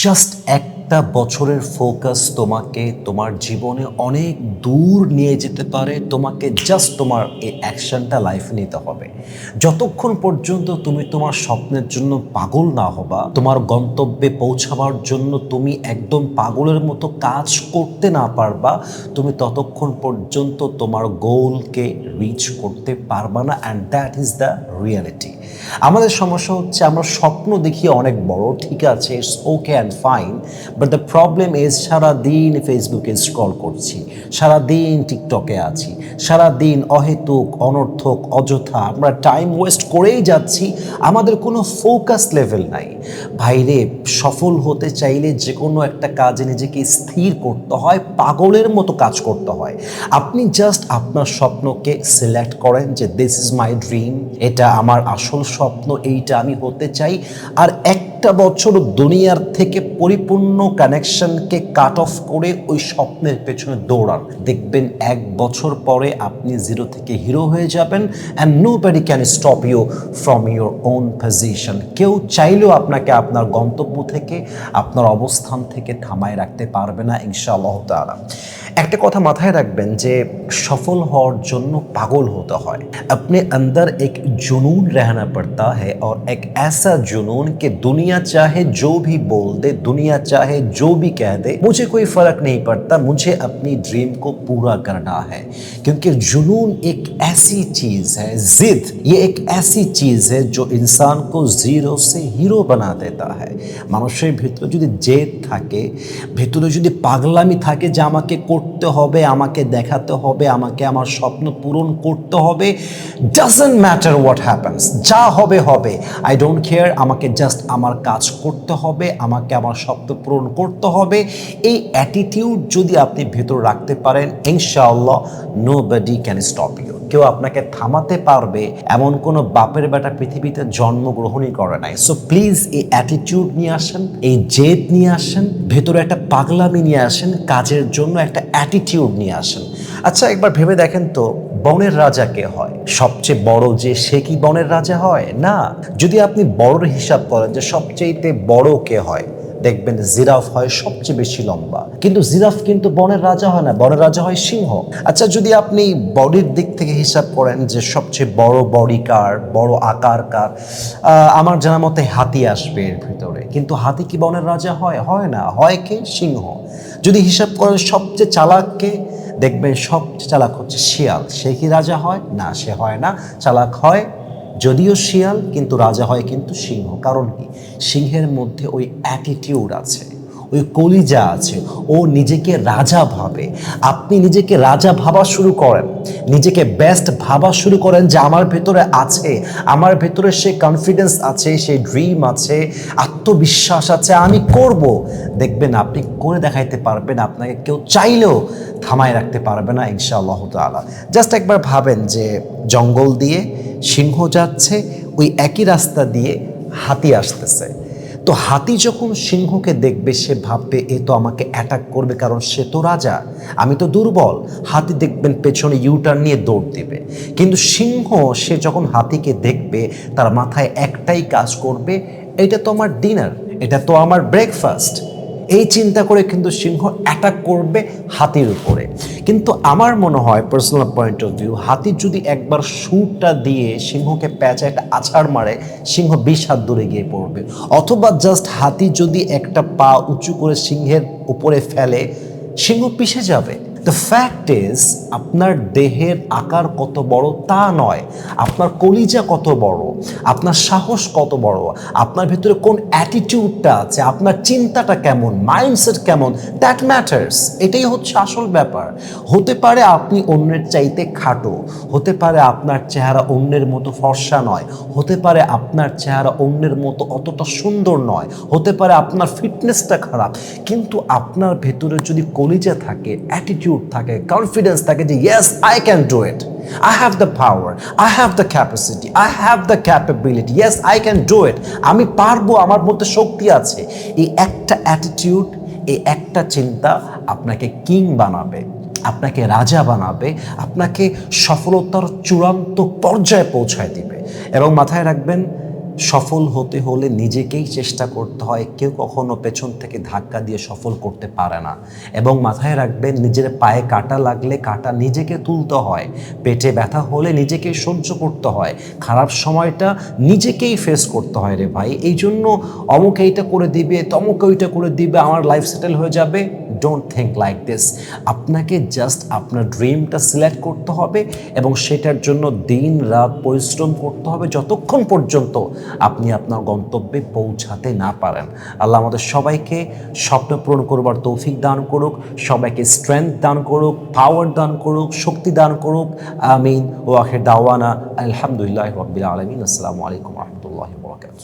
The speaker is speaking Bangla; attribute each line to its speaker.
Speaker 1: জাস্ট একটা বছরের ফোকাস তোমাকে তোমার জীবনে অনেক দূর নিয়ে যেতে পারে। তোমাকে জাস্ট তোমার এই অ্যাকশনটা লাইফে নিতে হবে। যতক্ষণ পর্যন্ত তুমি তোমার স্বপ্নের জন্য পাগল না হবা, তোমার গন্তব্যে পৌঁছাবার জন্য তুমি একদম পাগলের মতো কাজ করতে না পারবা, তুমি ততক্ষণ পর্যন্ত তোমার গোলকে রিচ করতে পারবা না। And that is the reality. আমাদের সমস্যা হচ্ছে আমরা স্বপ্ন দেখি অনেক বড়, ঠিক আছে, it's okay and fine, but the problem is সারাদিন ফেসবুকে স্ক্রল করছি, সারাদিন টিকটকে আছি, সারাদিন অহেতুক অনর্থক অযথা আমরা টাইম ওয়েস্ট করেই যাচ্ছি। আমাদের কোনো ফোকাস লেভেল নাই। ভাইরে, সফল হতে চাইলে যে কোনো একটা কাজে নিজেকে স্থির করতে হয়, পাগলের মতো কাজ করতে হয়। আপনি জাস্ট আপনার স্বপ্নকে সিলেক্ট করেন যে দিস ইজ মাই ড্রিম, এটা আমার আসল স্বপ্ন, এইটা আমি হতে চাই। আর একটা বছর দুনিয়ার থেকে পরিপূর্ণ কানেকশনকে কাট অফ করে ওই স্বপ্নের পেছনে দৌড়ান। দেখবেন এক বছর পরে আপনি জিরো থেকে হিরো হয়ে যাবেন। And nobody can stop you from your own position. কেউ চাইলেও আপনাকে আপনার গন্তব্য থেকে, আপনার অবস্থান থেকে থামায় রাখতে পারবে না ইনশাআল্লাহ তাআলা। একটা কথা মাথায় রাখবেন যে সফল হওয়ার জন্য পাগল হতে হয়। अपने अंदर एक जुनून रहना पड़ता है और एक ऐसा जुनून कि दुनिया चाहे जो भी बोल दे, दुनिया चाहे जो भी कह दे, मुझे कोई फर्क नहीं पड़ता, मुझे अपनी ड्रीम को पूरा करना है। क्योंकि जुनून एक ऐसी चीज़ है, जिद ये एक ऐसी चीज़ है जो इंसान को जीरो से হিরো बना देता है। মানুষের ভিতরে যদি জেদ থাকে, ভিতরে যদি পাগলামি থাকে যে আমাকে করতে হবে, আমাকে দেখাতে হবে, আমাকে আমার স্বপ্ন পূরণ করতে হবে, ডাজন্ট ম্যাটার হোয়াট হ্যাপেন্স, যা হবে হবে, আই ডোন্ট কেয়ার, আমাকে জাস্ট আমার কাজ করতে হবে, আমাকে আমার স্বপ্ন পূরণ করতে হবে, এই অ্যাটিটিউড যদি আপনি ভেতর রাখতে পারেন, ইনশাআল্লাহ নোবডি ক্যান স্টপ ইউ। কেউ আপনাকে থামাতে পারবে এমন কোনো বাপের বেটা পৃথিবীতে জন্মগ্রহণই করে নাই। সো প্লিজ এই অ্যাটিটিউড নিয়ে আসেন, এই জেদ নিয়ে আসেন, ভেতরে একটা পাগলামি নিয়ে আসেন, কাজের জন্য একটা অ্যাটিটিউড নিয়ে আসেন। আচ্ছা, একবার ভেবে দেখেন তো, বনের রাজা কে হয়? সবচেয়ে বড় যে সে কি বনের রাজা হয়? না। যদি আপনি বড়র হিসাব করেন যে সবচেয়ে বড় কে হয়, দেখবেন জিরাফ হয় সবচেয়ে বেশি লম্বা। কিন্তু জিরাফ কিন্তু বনের রাজা হয় না, বনের রাজা হয় সিংহ। আচ্ছা, যদি আপনি বডির দিক থেকে হিসাব করেন যে সবচেয়ে বড় বডি কার, বড় আকার কার, আমার জানা মতে হাতি আসবে এর ভিতরে। কিন্তু হাতি কি বনের রাজা হয়? হয় না। হয় কে? সিংহ। যদি হিসাব করেন সবচেয়ে চালাক কে, দেখবেন সবচেয়ে চালাক হচ্ছে শিয়াল। সে কি রাজা হয়? না, সে হয় না। চালাক হয় যদিও শিয়াল, কিন্তু রাজা হয় কিন্তু সিংহ। কারণ কি? সিংহের মধ্যে ওই অ্যাটিটিউড আছে, ওই কলিজা আছে, ও নিজেকে রাজা ভাবে। আপনি নিজেকে রাজা ভাবা শুরু করেন, নিজেকে বেস্ট ভাবা শুরু করেন যে আমার ভেতরে আছে, আমার ভেতরে সে কনফিডেন্স আছে, সেই ড্রিম আছে, আত্মবিশ্বাস আছে, আমি করব। দেখবেন আপনি করে দেখাইতে পারবেন, আপনাকে কেউ চাইলেও থামায় রাখতে পারবে না ইনশাআল্লাহ তাআলা। জাস্ট একবার ভাবেন যে জঙ্গল দিয়ে সিংহ যাচ্ছে, ওই একই রাস্তা দিয়ে হাতি আসতেছে। তো হাতি যখন সিংহকে দেখবে, সে ভাববে এ তো আমাকে অ্যাটাক করবে, কারণ সে তো রাজা, আমি তো দুর্বল। হাতি দেখবেন পেছনে ইউটার্ন নিয়ে দৌড় দেবে। কিন্তু সিংহ সে যখন হাতিকে দেখবে, তার মাথায় একটাই কাজ করবে, এটা তো আমার ডিনার, এটা তো আমার ব্রেকফাস্ট, এই চিন্তা করে কিন্তু সিংহ অ্যাটাক করবে হাতির উপরে। কিন্তু আমার মনে হয় পার্সোনাল পয়েন্ট অফ ভিউ, হাতি যদি একবার সুরটা দিয়ে সিংহকে প্যাঁচা একটা আছাড় মারে, সিংহ 20 হাত দূরে গিয়ে পড়বে। অথবা জাস্ট হাতি যদি একটা পা উঁচু করে সিংহের উপরে ফেলে, সিংহ পিষে যাবে। দ্য ফ্যাক্ট ইজ, আপনার দেহের আকার কত বড় তা নয়, আপনার কলিজা কত বড়, আপনার সাহস কত বড়, আপনার ভিতরে কোন অ্যাটিটিউডটা আছে, আপনার চিন্তাটা কেমন, মাইন্ডসেট কেমন, দ্যাট ম্যাটার্স। এটাই হচ্ছে আসল ব্যাপার। হতে পারে আপনি অন্যের চাইতে খাটো, হতে পারে আপনার চেহারা অন্যের মতো ফর্সা নয়, হতে পারে আপনার চেহারা অন্যের মতো অতটা সুন্দর নয়, হতে পারে আপনার ফিটনেসটা খারাপ, কিন্তু আপনার ভেতরে যদি কলিজা থাকে, অ্যাটিটিউড থাকে, কনফিডেন্স থাকে যে yes I can do it, I have the power, I have the capacity, I have the capability, yes I can do it, আমি পারবো, আমার মধ্যে শক্তি আছে, এই একটা অ্যাটিটিউড, এই একটা চিন্তা আপনাকে কিং বানাবে, আপনাকে রাজা বানাবে, আপনাকে সফলতার চূড়ান্ত পর্যায়ে পৌঁছায় দিবে। এবং মাথায় রাখবেন, সফল হতে হলে নিজেকেই চেষ্টা করতে হয়, কেউ কখনো পেছন থেকে ধাক্কা দিয়ে সফল করতে পারে না। এবং মাথায় রাখবেন, নিজের পায়ে কাঁটা লাগলে কাঁটা নিজেকে তুলতে হয়, পেটে ব্যথা হলে নিজেকেই সহ্য করতে হয়, খারাপ সময়টা নিজেকেই ফেস করতে হয় রে ভাই। এই জন্য অমুক এইটা করে দিবে, তমুক ওইটা করে দিবে, আমার লাইফ সেটেল হয়ে যাবে, ডোন্ট থিঙ্ক লাইক দিস। আপনাকে জাস্ট আপনার ড্রিমটা সিলেক্ট করতে হবে এবং সেটার জন্য দিন রাত পরিশ্রম করতে হবে যতক্ষণ পর্যন্ত আপনি আপনার গন্তব্যে পৌঁছাতে না পারেন। আল্লাহ আমাদের সবাইকে স্বপ্ন পূরণ করবার তৌফিক দান করুক, সবাইকে স্ট্রেংথ দান করুক, পাওয়ার দান করুক, শক্তি দান করুক। আমিন। ও আখির দাওয়ানা আলহামদুলিল্লাহি রাব্বিল আলামিন। আসসালামু আলাইকুম ওয়া রাহমাতুল্লাহি ওয়া বারাকাতুহু।